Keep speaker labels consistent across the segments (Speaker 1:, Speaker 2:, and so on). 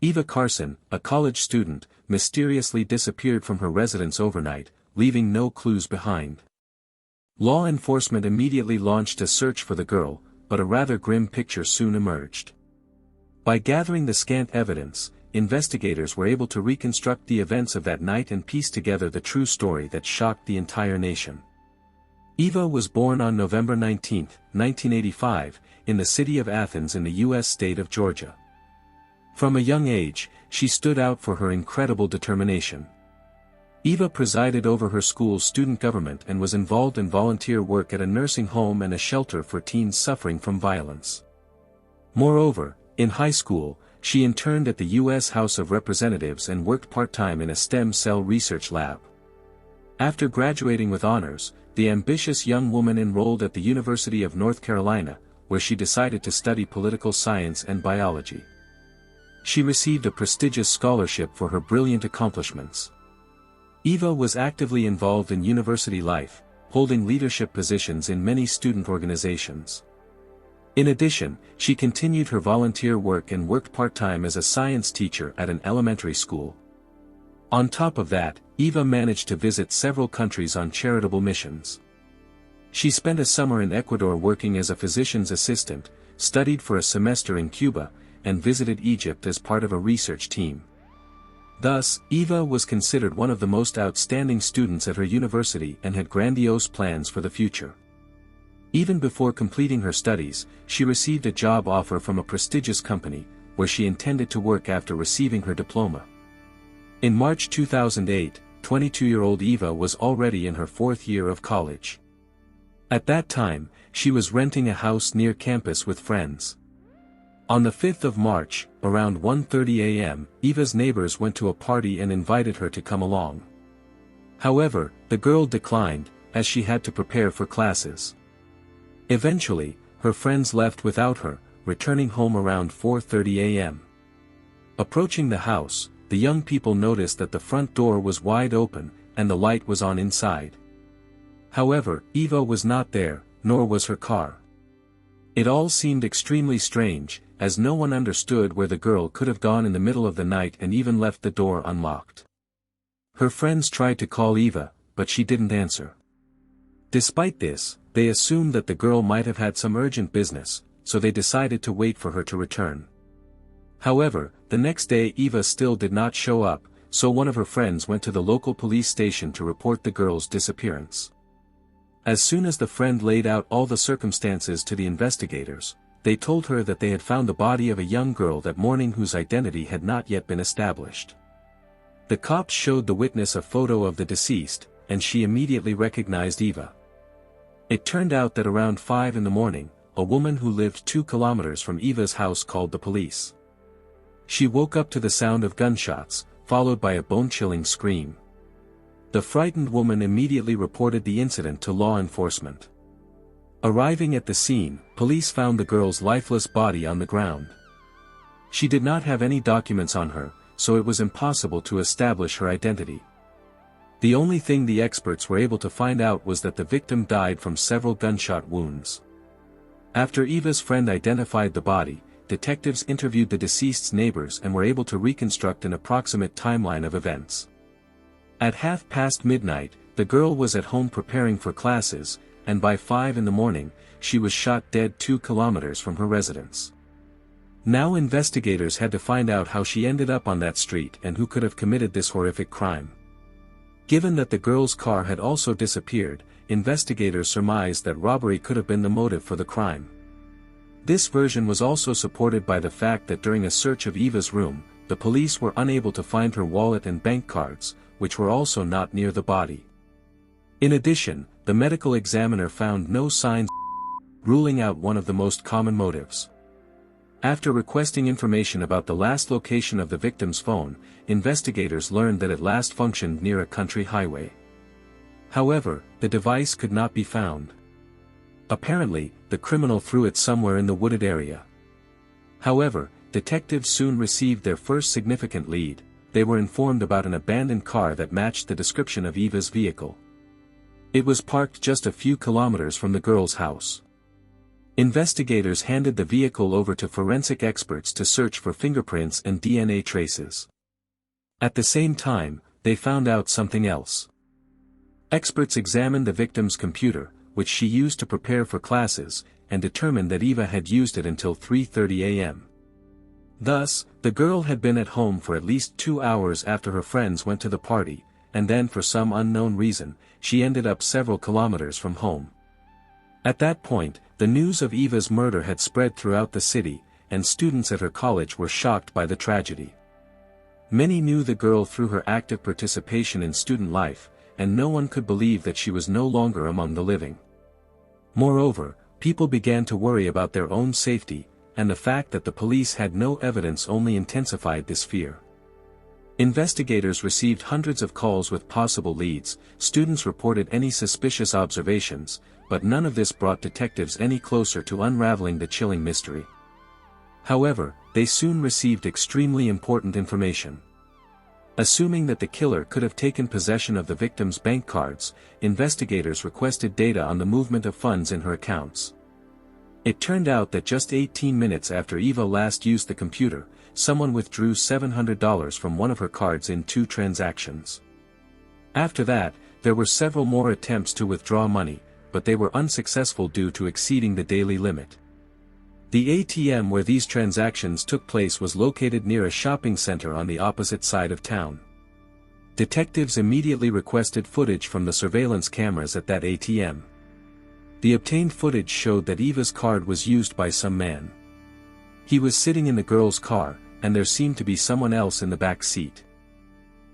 Speaker 1: Eva Carson, a college student, mysteriously disappeared from her residence overnight, leaving no clues behind. Law enforcement immediately launched a search for the girl, but a rather grim picture soon emerged. By gathering the scant evidence, investigators were able to reconstruct the events of that night and piece together the true story that shocked the entire nation. Eva was born on November 19, 1985, in the city of Athens in the U.S. state of Georgia. From a young age, she stood out for her incredible determination. Eva presided over her school's student government and was involved in volunteer work at a nursing home and a shelter for teens suffering from violence. Moreover, in high school, she interned at the U.S. House of Representatives and worked part-time in a stem cell research lab. After graduating with honors, the ambitious young woman enrolled at the University of North Carolina, where she decided to study political science and biology. She received a prestigious scholarship for her brilliant accomplishments. Eva was actively involved in university life, holding leadership positions in many student organizations. In addition, she continued her volunteer work and worked part-time as a science teacher at an elementary school. On top of that, Eva managed to visit several countries on charitable missions. She spent a summer in Ecuador working as a physician's assistant, studied for a semester in Cuba, and visited Egypt as part of a research team. Thus, Eva was considered one of the most outstanding students at her university and had grandiose plans for the future. Even before completing her studies, she received a job offer from a prestigious company, where she intended to work after receiving her diploma. In March 2008, 22-year-old Eva was already in her fourth year of college. At that time, she was renting a house near campus with friends. On the 5th of March, around 1:30 a.m., Eva's neighbors went to a party and invited her to come along. However, the girl declined, as she had to prepare for classes. Eventually, her friends left without her, returning home around 4:30 a.m. Approaching the house, the young people noticed that the front door was wide open, and the light was on inside. However, Eva was not there, nor was her car. It all seemed extremely strange, as no one understood where the girl could have gone in the middle of the night and even left the door unlocked. Her friends tried to call Eva, but she didn't answer. Despite this, they assumed that the girl might have had some urgent business, so they decided to wait for her to return. However, the next day Eva still did not show up, so one of her friends went to the local police station to report the girl's disappearance. As soon as the friend laid out all the circumstances to the investigators, they told her that they had found the body of a young girl that morning whose identity had not yet been established. The cops showed the witness a photo of the deceased, and she immediately recognized Eva. It turned out that around 5 in the morning, a woman who lived 2 kilometers from Eva's house called the police. She woke up to the sound of gunshots, followed by a bone-chilling scream. The frightened woman immediately reported the incident to law enforcement. Arriving at the scene, police found the girl's lifeless body on the ground. She did not have any documents on her, so it was impossible to establish her identity. The only thing the experts were able to find out was that the victim died from several gunshot wounds. After Eva's friend identified the body, detectives interviewed the deceased's neighbors and were able to reconstruct an approximate timeline of events. At midnight, the girl was at home preparing for classes, and by 5 in the morning, she was shot dead 2 kilometers from her residence. Now investigators had to find out how she ended up on that street and who could have committed this horrific crime. Given that the girl's car had also disappeared, investigators surmised that robbery could have been the motive for the crime. This version was also supported by the fact that during a search of Eva's room, the police were unable to find her wallet and bank cards, which were also not near the body. In addition, the medical examiner found no signs, ruling out one of the most common motives. After requesting information about the last location of the victim's phone, investigators learned that it last functioned near a country highway. However, the device could not be found. Apparently, the criminal threw it somewhere in the wooded area. However, detectives soon received their first significant lead. They were informed about an abandoned car that matched the description of Eva's vehicle. It was parked just a few kilometers from the girl's house. Investigators handed the vehicle over to forensic experts to search for fingerprints and DNA traces. At the same time, they found out something else. Experts examined the victim's computer, which she used to prepare for classes, and determined that Eva had used it until 3:30 a.m. Thus, the girl had been at home for at least 2 hours after her friends went to the party, and then for some unknown reason, she ended up several kilometers from home. At that point, the news of Eva's murder had spread throughout the city, and students at her college were shocked by the tragedy. Many knew the girl through her active participation in student life, and no one could believe that she was no longer among the living. Moreover, people began to worry about their own safety, and the fact that the police had no evidence only intensified this fear. Investigators received hundreds of calls with possible leads, students reported any suspicious observations, but none of this brought detectives any closer to unraveling the chilling mystery. However, they soon received extremely important information. Assuming that the killer could have taken possession of the victim's bank cards, investigators requested data on the movement of funds in her accounts. It turned out that just 18 minutes after Eva last used the computer, someone withdrew $700 from one of her cards in 2 transactions. After that, there were several more attempts to withdraw money, but they were unsuccessful due to exceeding the daily limit. The ATM where these transactions took place was located near a shopping center on the opposite side of town. Detectives immediately requested footage from the surveillance cameras at that ATM. The obtained footage showed that Eva's card was used by some man. He was sitting in the girl's car, and there seemed to be someone else in the back seat.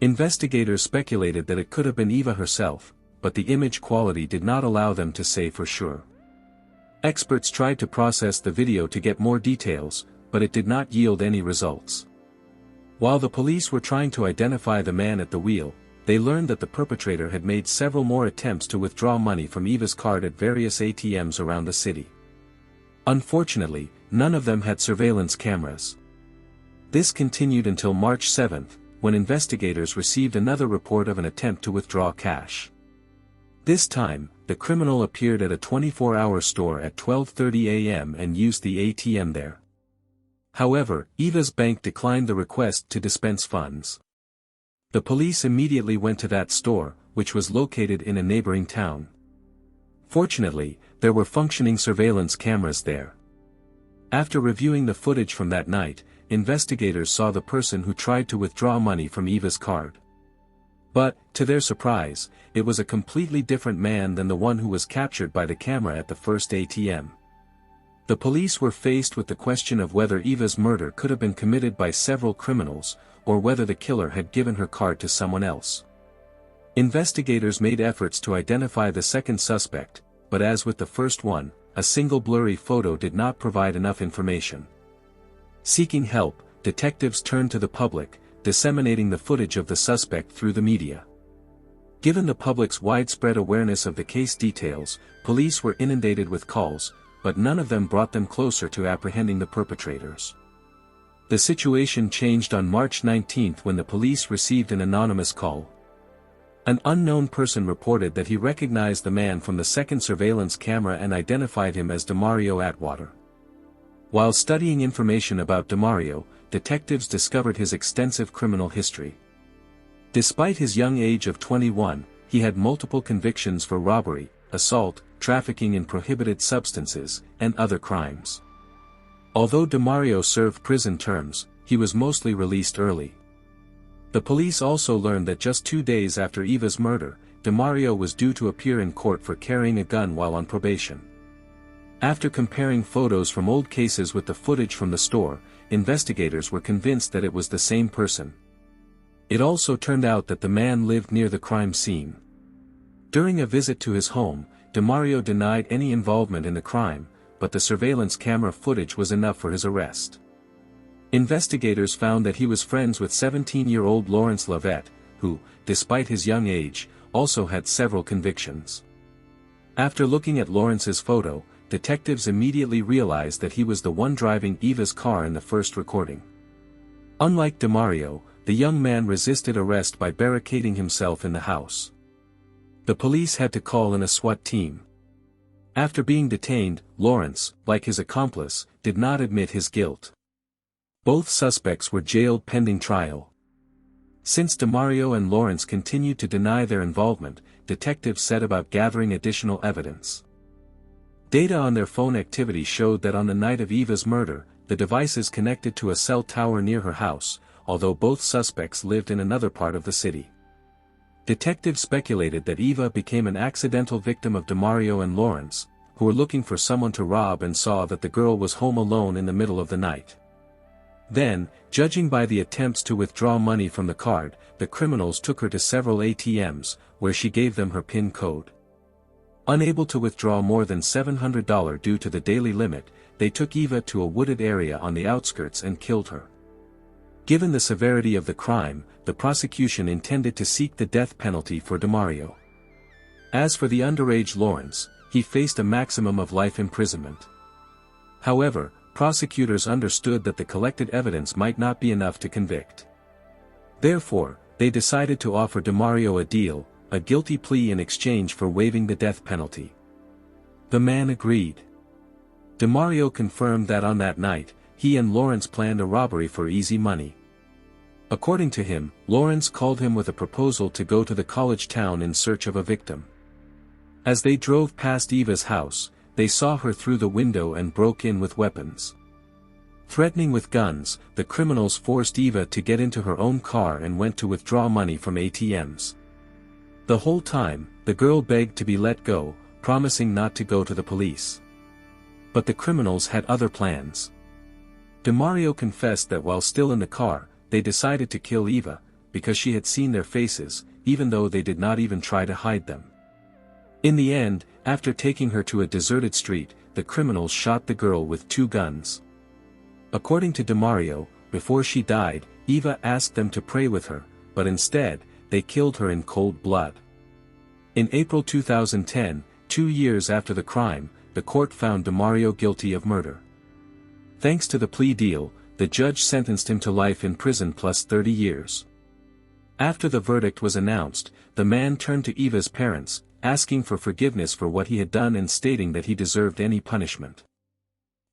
Speaker 1: Investigators speculated that it could have been Eva herself, but the image quality did not allow them to say for sure. Experts tried to process the video to get more details, but it did not yield any results. While the police were trying to identify the man at the wheel, they learned that the perpetrator had made several more attempts to withdraw money from Eva's card at various ATMs around the city. Unfortunately, none of them had surveillance cameras. This continued until March 7, when investigators received another report of an attempt to withdraw cash. This time, the criminal appeared at a 24-hour store at 12:30 a.m. and used the ATM there. However, Eva's bank declined the request to dispense funds. The police immediately went to that store, which was located in a neighboring town. Fortunately, there were functioning surveillance cameras there. After reviewing the footage from that night, investigators saw the person who tried to withdraw money from Eva's card. But, to their surprise, it was a completely different man than the one who was captured by the camera at the first ATM. The police were faced with the question of whether Eva's murder could have been committed by several criminals, or whether the killer had given her card to someone else. Investigators made efforts to identify the second suspect, but as with the first one, a single blurry photo did not provide enough information. Seeking help, detectives turned to the public, disseminating the footage of the suspect through the media. Given the public's widespread awareness of the case details, police were inundated with calls, but none of them brought them closer to apprehending the perpetrators. The situation changed on March 19 when the police received an anonymous call. An unknown person reported that he recognized the man from the second surveillance camera and identified him as Demario Atwater. While studying information about Demario, detectives discovered his extensive criminal history. Despite his young age of 21, he had multiple convictions for robbery, assault, trafficking in prohibited substances, and other crimes. Although Demario served prison terms, he was mostly released early. The police also learned that just 2 days after Eva's murder, Demario was due to appear in court for carrying a gun while on probation. After comparing photos from old cases with the footage from the store, investigators were convinced that it was the same person. It also turned out that the man lived near the crime scene. During a visit to his home, Demario denied any involvement in the crime, but the surveillance camera footage was enough for his arrest. Investigators found that he was friends with 17-year-old Lovette, who, despite his young age, also had several convictions. After looking at Lawrence's photo, detectives immediately realized that he was the one driving Eva's car in the first recording. Unlike Demario, the young man resisted arrest by barricading himself in the house. The police had to call in a SWAT team. After being detained, Lawrence, like his accomplice, did not admit his guilt. Both suspects were jailed pending trial. Since Demario and Lawrence continued to deny their involvement, detectives set about gathering additional evidence. Data on their phone activity showed that on the night of Eva's murder, the devices connected to a cell tower near her house, although both suspects lived in another part of the city. Detectives speculated that Eva became an accidental victim of Demario and Lawrence, who were looking for someone to rob and saw that the girl was home alone in the middle of the night. Then, judging by the attempts to withdraw money from the card, the criminals took her to several ATMs, where she gave them her PIN code. Unable to withdraw more than $700 due to the daily limit, they took Eva to a wooded area on the outskirts and killed her. Given the severity of the crime, the prosecution intended to seek the death penalty for Demario. As for the underage Lawrence, he faced a maximum of life imprisonment. However, prosecutors understood that the collected evidence might not be enough to convict. Therefore, they decided to offer Demario a deal, a guilty plea in exchange for waiving the death penalty. The man agreed. Demario confirmed that on that night, he and Lawrence planned a robbery for easy money. According to him, Lawrence called him with a proposal to go to the college town in search of a victim. As they drove past Eva's house, they saw her through the window and broke in with weapons. Threatening with guns, the criminals forced Eva to get into her own car and went to withdraw money from ATMs. The whole time, the girl begged to be let go, promising not to go to the police. But the criminals had other plans. Demario confessed that while still in the car, they decided to kill Eva, because she had seen their faces, even though they did not even try to hide them. In the end, after taking her to a deserted street, the criminals shot the girl with 2 guns. According to Demario, before she died, Eva asked them to pray with her, but instead, they killed her in cold blood. In April 2010, 2 years after the crime, the court found Demario guilty of murder. Thanks to the plea deal, the judge sentenced him to life in prison plus 30 years. After the verdict was announced, the man turned to Eva's parents, asking for forgiveness for what he had done and stating that he deserved any punishment.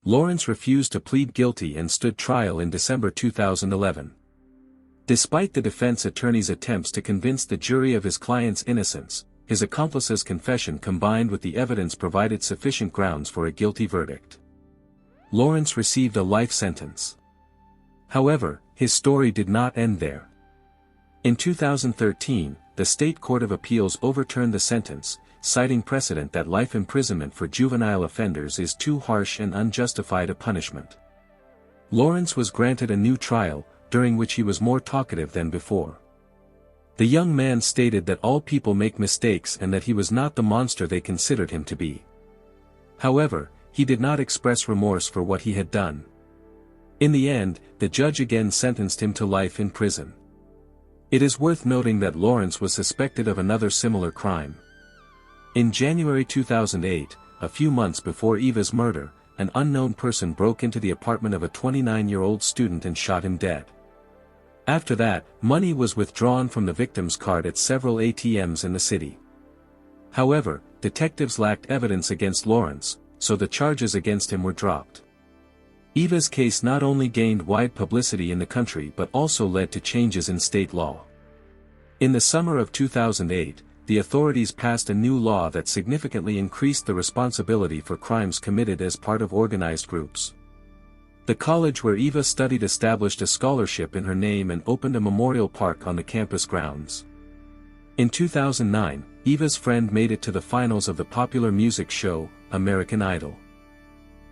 Speaker 1: Lawrence refused to plead guilty and stood trial in December 2011. Despite the defense attorney's attempts to convince the jury of his client's innocence, his accomplice's confession combined with the evidence provided sufficient grounds for a guilty verdict. Lawrence received a life sentence. However, his story did not end there. In 2013, the State Court of Appeals overturned the sentence, citing precedent that life imprisonment for juvenile offenders is too harsh and unjustified a punishment. Lawrence was granted a new trial, during which he was more talkative than before. The young man stated that all people make mistakes and that he was not the monster they considered him to be. However, he did not express remorse for what he had done. In the end, the judge again sentenced him to life in prison. It is worth noting that Lawrence was suspected of another similar crime. In January 2008, a few months before Eva's murder, an unknown person broke into the apartment of a 29-year-old student and shot him dead. After that, money was withdrawn from the victim's card at several ATMs in the city. However, detectives lacked evidence against Lawrence, so the charges against him were dropped. Eva's case not only gained wide publicity in the country but also led to changes in state law. In the summer of 2008, the authorities passed a new law that significantly increased the responsibility for crimes committed as part of organized groups. The college where Eva studied established a scholarship in her name and opened a memorial park on the campus grounds. In 2009, Eva's friend made it to the finals of the popular music show, American Idol.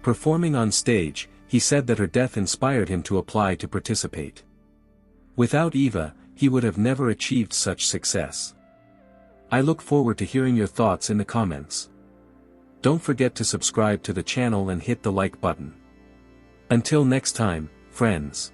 Speaker 1: Performing on stage, he said that her death inspired him to apply to participate. Without Eva, he would have never achieved such success. I look forward to hearing your thoughts in the comments. Don't forget to subscribe to the channel and hit the like button. Until next time, friends.